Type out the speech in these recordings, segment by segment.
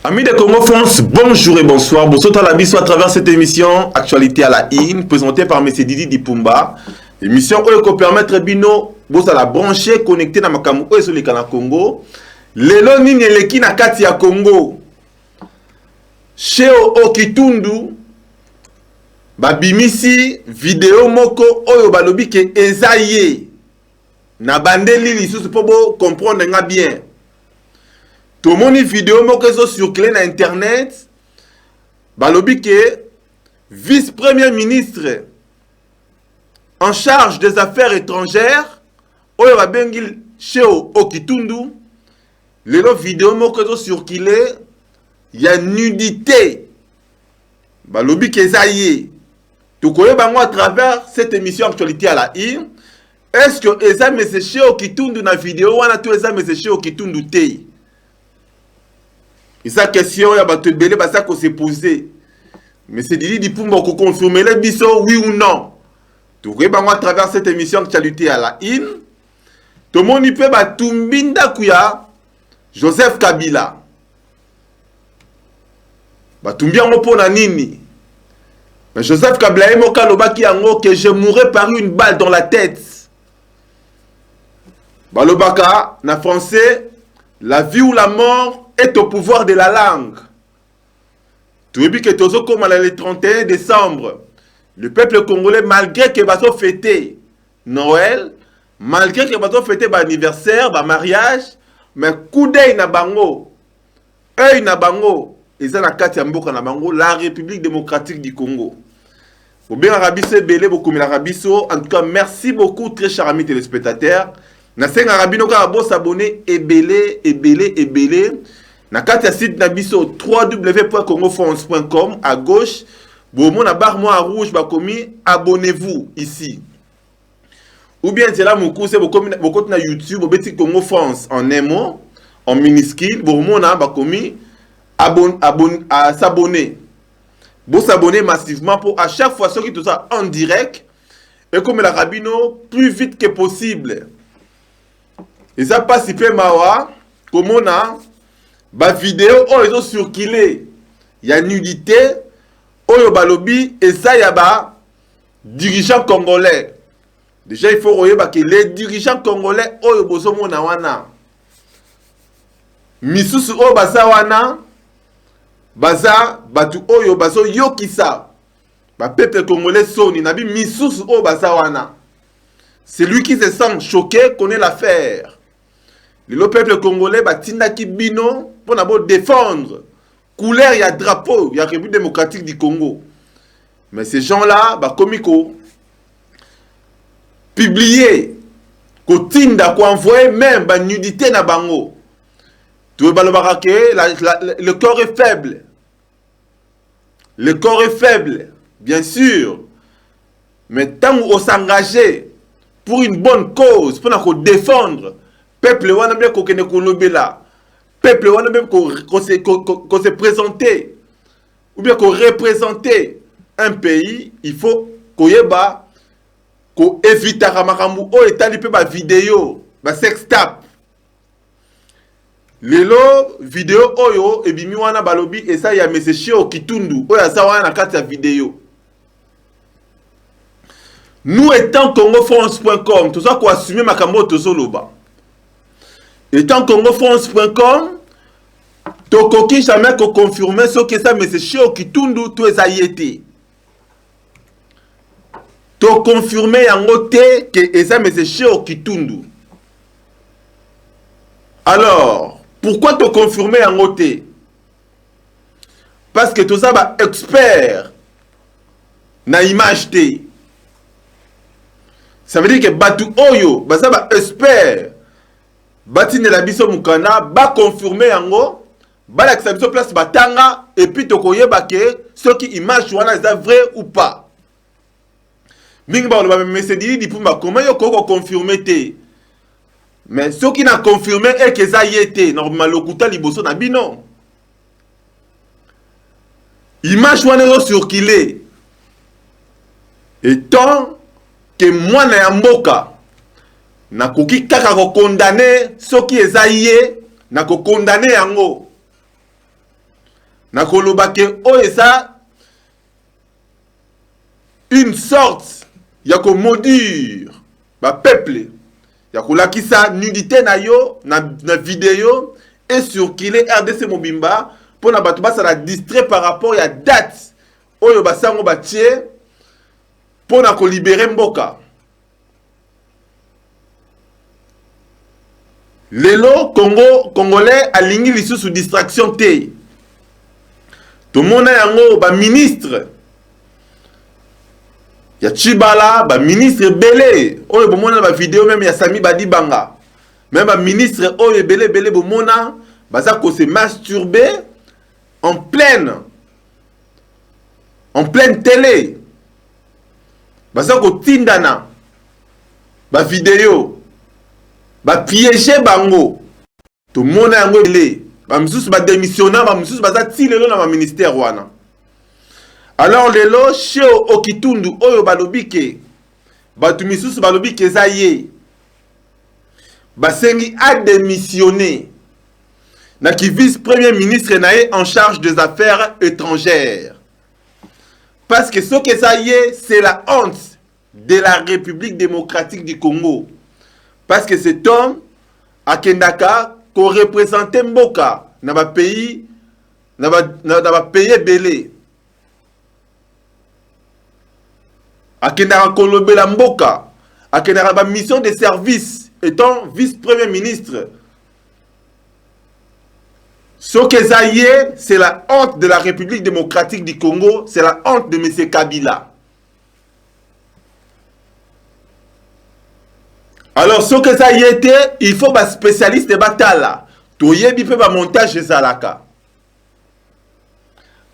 Amis de Congo France, bonjour et bonsoir. Bonsoir à la biso à travers cette émission Actualité à la IN, présentée par M. Didi Dipumba. Émission où il permettre bino, vous à la brancher, connecter dans Makamu ou sur le canal Congo. Lelo nini eleki na kati ya Congo. Chez Okitundu, babimisi vidéo moko oyo balobi ke ezaye. Na bandeli lisusu pour comprendre nga bien. Tout le monde vidéo moko zo circuler na internet. Balobi ke vice-premier ministre en charge des affaires étrangères oyo babengi Cheo Okitundu. Lelo vidéo moko zo circuler ya nudité. Balobi ke ezaye. Tout koye bango à travers cette émission Actualité à la IN. Est-ce que eza mese Cheo Okitundu na vidéo wana to eza mese Cheo Okitundu te? Et sa question ya bato belé ba ça qu'on s'est posé. Mais c'est Didi Dipumba ko confirmer les biso oui ou non. Tout koye bango à travers cette émission Actualité à la IN. Tout le monde y peut ba tumbinda kuya Joseph Kabila. Ba tumbia mo pona nini? Mais Joseph Kabila est moka lobaki yango que je mourrai par une balle dans la tête. Balobaka, na français, la vie ou la mort est au pouvoir de la langue. Tu veux dire que tozo comme le 31 décembre, le peuple congolais, malgré que baso fêter Noël, malgré que baso fêter anniversaire, mariage, mais coup d'œil na bango, œil na bango, et ça na kati ya mboka na bango, la République démocratique du Congo. Ou bien Arabiso belé beaucoup mais Arabiso. En tout cas, merci beaucoup très chers amis téléspectateurs. Na senga Arabino ka bo s'abonner et belé. Na kati ya site na biso www.congofrance.com à gauche. Bon mon na barre moi rouge ba komi abonnez-vous ici. Ou bien c'est là mon cours c'est beaucoup na YouTube au petit Congo France en un mot en minuscule. Bon mon na ba komi s'abonner. Vous s'abonner massivement pour à chaque fois ce qui tout ça en direct et comme la Rabino plus vite que possible. Et ça passe peu mawa comme on a ba vidéo oh ils ont circulé. Il y a nudité oyo balobi et ça y a ba dirigeants congolais. Déjà il faut regarder que les dirigeants congolais oyo bozo mona wana misusu o basa wana baza batu oyo bazo yokisa ba peuple congolais soni nabi misusu o baza wana. Celui qui se sent choqué connaît l'affaire. Le peuple congolais batinda ki bino pour d'abord défendre couleur ya drapeau ya République démocratique du Congo. Mais ces gens-là ba komiko publier ko tinda ko envoyer même ba nudité na bango. Tu balobaka que le corps est faible. Le corps est faible, bien sûr. Mais tant qu'on s'engager pour une bonne cause, pour défendre, peuple wana bien qu'on kolobela, peuple wana bien qu'on se présenter, ou bien qu'on représenter un pays, il faut qu'on yeba, qu'on évite à ramakambu, oh et tali pe ba vidéo, ba sextape. Lelo vidéo oyo ebimi wana balobi et ça ya mese Cheo Okitundu oyo ça wana na kati ya vidéo. Nous étant congofrance.com tout ça ko assumer makambo tozoloba. Étant congofrance.com to koki jamais ko confirmer ce que ça mese Cheo Okitundu to ezayete. To confirmer yango te que ça mese Cheo Okitundu. Alors pourquoi te confirmer en côté? Parce que tout ça va expert na image té. Ça veut dire que batu oyo, bah ça va expert. Batine la biso mukana, ba confirmer yango, ba la biso place batanga et puis to koye ba ke ce qui image wana est vrai ou pas. Mingi ba le mais c'est dit Dipumba comment yo ko confirmer té? Mais ce qui n'a confirmé est que ça y était normalement lokuta liboso na bino. Image wana circulé. Et tant que moi na mboka na koki kaka ko condamner ce qui est zaïe na ko condamner yango. na koloba ke o eza une sorte ya ko maudire ba peuple ya kolakisa nudité na yo na vidéo et circuler RDC Mobimba pour na bato basa la distrait par rapport ya date oyo basango batie pour na ko libérer mboka. Lelo Congolais alingi lisu sous distraction te. Tout le monde yango ba ministre ya Chibala, ba ministre belé oyo bomona ba vidéo même ya Sami Badibanga. Même ba ministre oyo belé bomona baza ko se masturber en pleine télé. Baza ko tindana ba vidéo ba piéger bango. Tout le monde yango belé. Ba misusu ba démissionnant, ba misusu baza tilelo na ba ministère wana. Alors lelo chez Okitundu oyo balobike batu misusu balobike zaye basengi a démissionné na ki vice premier ministre naé en charge des affaires étrangères parce que ce que ça y est c'est la honte de la République démocratique du Congo parce que cet homme a kendaka ko représenter mboka na ba pays na ba pays belé akendaka kolobela mboka akendaka ba mission de service étant vice-premier ministre. Ce que ça y est, c'est la honte de la République démocratique du Congo, c'est la honte de M. Kabila. Alors ce que ça y était, il faut ba spécialiste de batala. Toyebi pe ba montage ezalaka.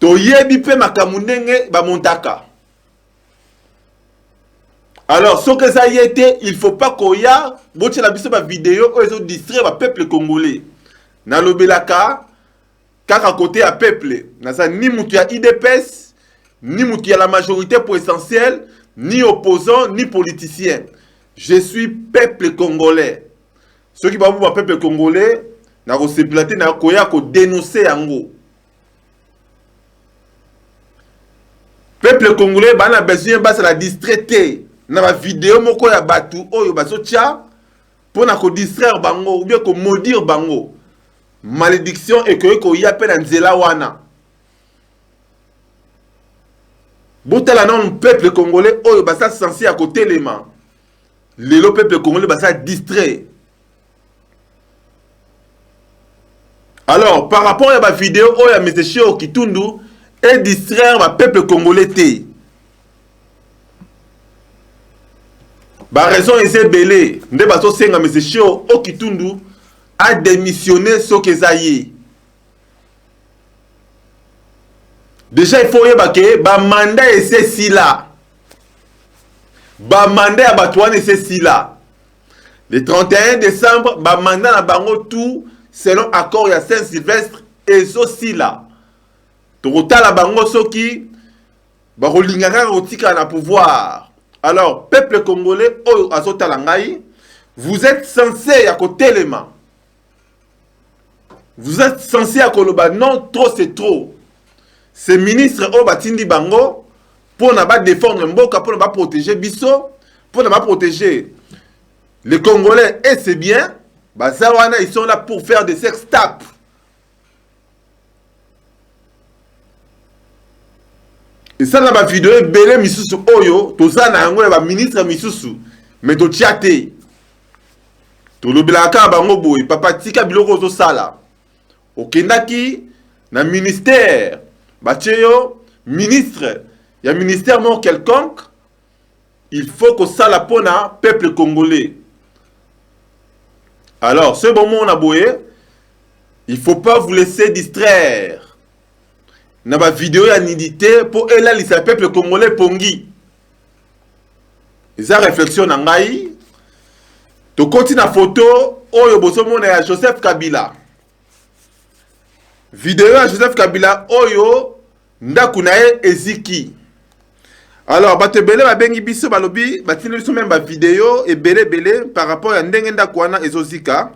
Toyebi pe makamundenge ba montaka. Alors, ce que ça y était, il ne faut pas qu'on y a, si la vidéo, ils ont distrait le peuple congolais. Dans le Belaka, car à côté à peuple, ni mouti à IDPS, ni mouti à la majorité pour essentiel, ni opposant, ni politicien. Je suis peuple congolais. Ceux qui parlent pour peuple congolais, n'a pas n'a pas dénoncer yango. Peuple congolais, bah n'a besoin de la distraiter. Na ba vidéo moko ya batu oyo bazotia pour na ko distraire bango ou bien ko maudire bango. Malédiction et que ko ya pe na nzela wana. Botala non peuple congolais oyo basa censé à côté les mains. Le peuple congolais basa distrait. Alors par rapport à la vidéo oyo ya monsieur Okitundu et distraire le peuple congolais té. Ba raison est belé. Nde baso senga monsieur Okitundu a démissionné ce que ça y est. Déjà il faut y que ba mandat et c'est si là. Ba mandat à batouane et c'est si là. Le 31 décembre, ba mandat na bango tout selon accord ya Saint-Sylvestre et so si là. Tokota la bango soki ba rolingaka rotika na pouvoir. Alors, peuple congolais, vous êtes censé à côté les mains. Vous êtes censé à Koloba. Non, trop c'est trop. Ces ministres au Batindi Bango, pour ne pas défendre Mboka, pour ne pas protéger Bisso, pour ne pas protéger les Congolais, et c'est bien, Bazawana, ils sont là pour faire des sex tapes. Et ça, dans ma vidéo, belé misusu oyo, tout ça, na yango ya ministre misusu, mais to tiate. To lobelaka bango boy, papa tika biloko zo sala. Okendaki na ministère, bacheyo ministre, ya ministère non quelconque, il faut que ça la pona peuple congolais. Alors, ce bon moment on a boyé, il faut pas vous laisser distraire. Na ba vidéo ya nidité pour elle li sa peuple congolais pongi. Eza réflexion na ngai. To continue na photo oyo boso mona ya Joseph Kabila. Vidéo ya Joseph Kabila oyo ndaku na ye eziki. Alors bato belé ba bengi biso balobi batini biso même ba vidéo et belé par rapport à ndenge ndaku wana ezozika.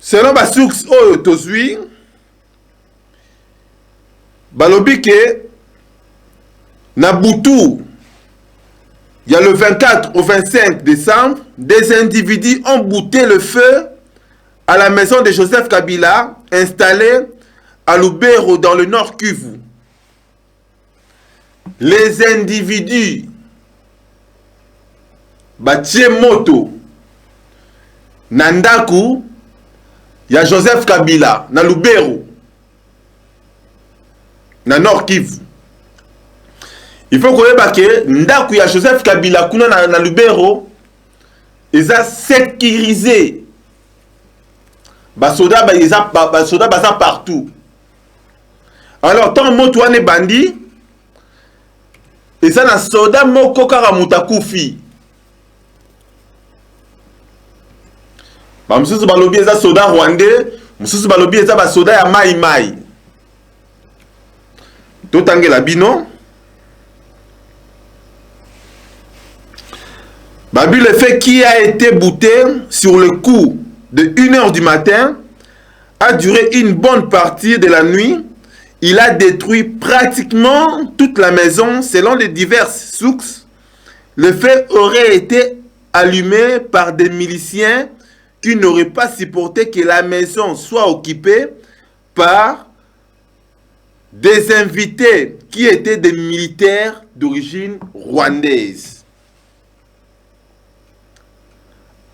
Selon ba source oyo tozui balobi ke na butu, il y a le 24 au 25 décembre, des individus ont bouté le feu à la maison de Joseph Kabila, installée à Lubero dans le Nord Kivu. Les individus batie moto nandaku ya Joseph Kabila na Lubero na Nord Kivu. Il faut koyeba ke ndaku ya Joseph Kabila kuna na Lubero eza sécurisé. Basoda baza partout. Alors tant moto ane bandi eza na soda moko kaka mutakufi. Ba mususu balobi eza soda rwandais, mususu balobi eza ba soda ya mai mai. Totangela bino. Babu, le fait qui a été bouté sur le coup de 1h du matin a duré une bonne partie de la nuit. Il a détruit pratiquement toute la maison selon les diverses sources. Le feu aurait été allumé par des miliciens qui n'auraient pas supporté que la maison soit occupée par des invités qui étaient des militaires d'origine rwandaise.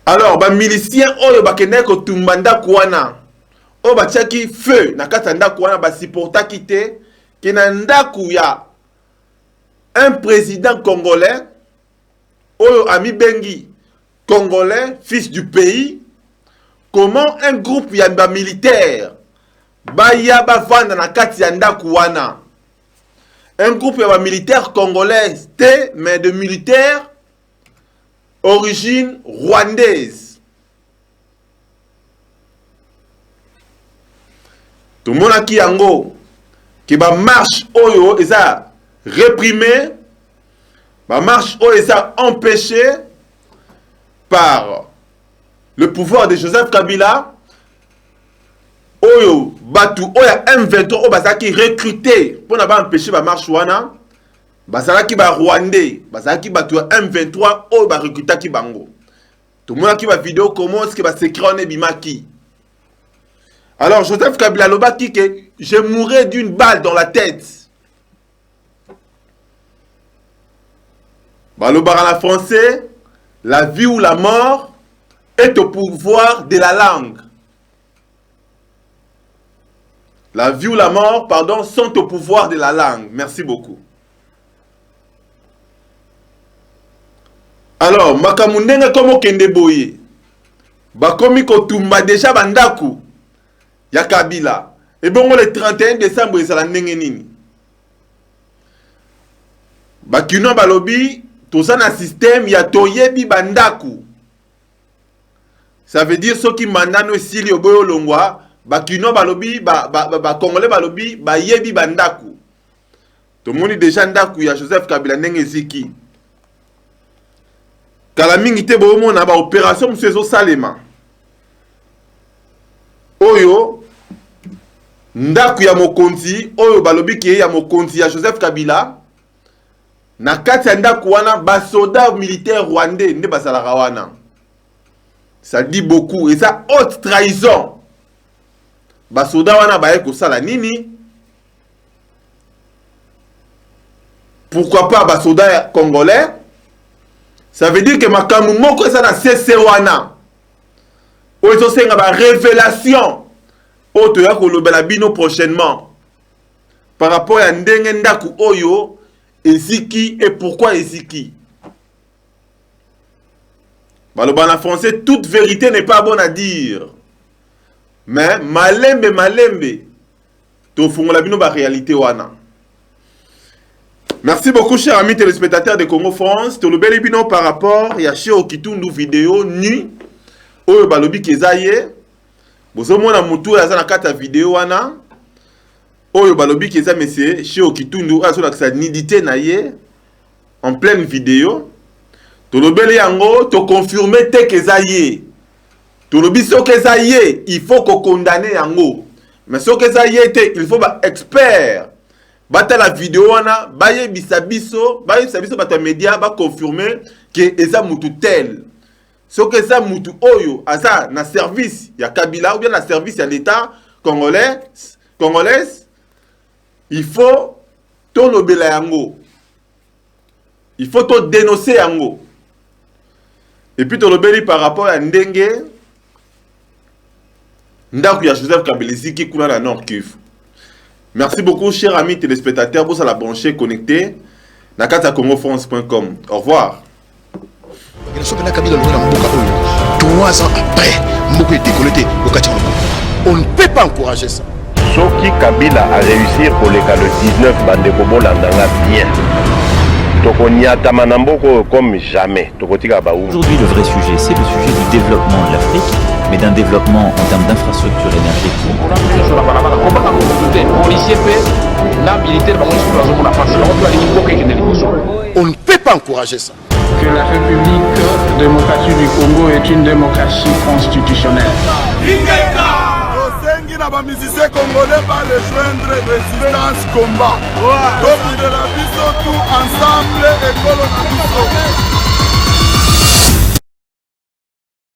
Alors, les miliciens qui ont tumbanda kwana, oyo batiaki feu na kati ya ndako wana basiporta kite ke na ndako ya un président congolais oyo ami bengi congolais fils du pays. Comment un groupe ya militaire baya bavanda na kati ya ndako wana, un groupe ya militaire congolais te mais de militaires origine rwandaise. Tout le monde a qui yango qui ba marche oyo eza réprimé, ba marche oyo eza empêché par le pouvoir de Joseph Kabila. Oyo batu oya M23 oyo bazaki recruté pour na ba empêcher ba marche wana, bazalaki ba rwandais, bazalaki batu M23 oyo ba recrutaki bango. Tout le monde a qui ba vidéo comment est-ce que ba secret bimaki. Alors Joseph Kabila lobaki que je mourrai d'une balle dans la tête. Balobara en français, la vie ou la mort est au pouvoir de la langue. La vie ou la mort, pardon, sont au pouvoir de la langue. Merci beaucoup. Alors, makamundenge komo kende boye. Bakomi kotumba déjà bandaku. Ya Kabila. Et bon, le 31 décembre, c'est la nini. Bakino balobi, tout ça dans le système, ya toyebi bandaku. Ça veut dire ceux qui mandano sili oboyo longwa, bakino balobi, congolais balobi, yebi bandaku. Tout le monde déjà ndaku ya Joseph Kabila nenge ziki. Kalamingi te bomo na ba opération msezo salema. Oyo ndaku ya mokonzi oyo balobi ke ya mokonzi ya Joseph Kabila na kati ya ndaku wana basoda militaire rwandais nde basalaka wana. Ça dit beaucoup et ça haute trahison. Basoda wana baye kosala nini? Pourquoi pas basoda congolais? Ça veut dire que makamu moko eza na CC wana. Oyo senga ba révélation. Oyo ya kolobela bino prochainement. Par rapport à ndenge ndaku oyo eziki et pourquoi eziki. Baloba en français, toute vérité n'est pas bonne à dire. Mais malembe to fungola bino ba réalité wana. Merci beaucoup chers amis téléspectateurs de Congo France. To lobeli bino par rapport ya Cheo Kitundu vidéo nu oyo balobi kezaye. Bozo mona mutu ya na kata vidéo wana oyo balobi keza monsieur Cheo Kitundu aso la sa nidité na ye en pleine vidéo. To lobeli yango to confirmer te kezaye. To lobi so kezaye, il faut ko condamner yango. Mais so kezaye te, il faut ba expert bata la vidéo wana baye bisabiso bata média ba confirmer que eza mutu tel ce que ça mutu oyo asa na service ya Kabila ou bien na service ya l'état congolais il faut to lobela yango, il faut to dénoncer yango. Et puis to lobeli par rapport à ndenge ndaku ya Joseph Kabila qui kuna na Nord Kivu. Merci beaucoup, chers amis téléspectateurs, pour la brancher connecté. nakatacongofrance.com. Au revoir. 3 ans après, Mboko est déconnecté au Kachango. On ne peut pas encourager ça. Soki Kabila a réussi pour le 19 Bandekobo Landanga bien. Tokonyata Manamboko comme jamais. Aujourd'hui, le vrai sujet, c'est le sujet du développement de l'Afrique, mais d'un développement en termes d'infrastructure énergétique. On ne peut pas encourager ça. Que la République démocratique du Congo est une démocratie constitutionnelle. Les musiciens congolais par les joindre résistance combat. Donc de la vie tout ensemble et colonne.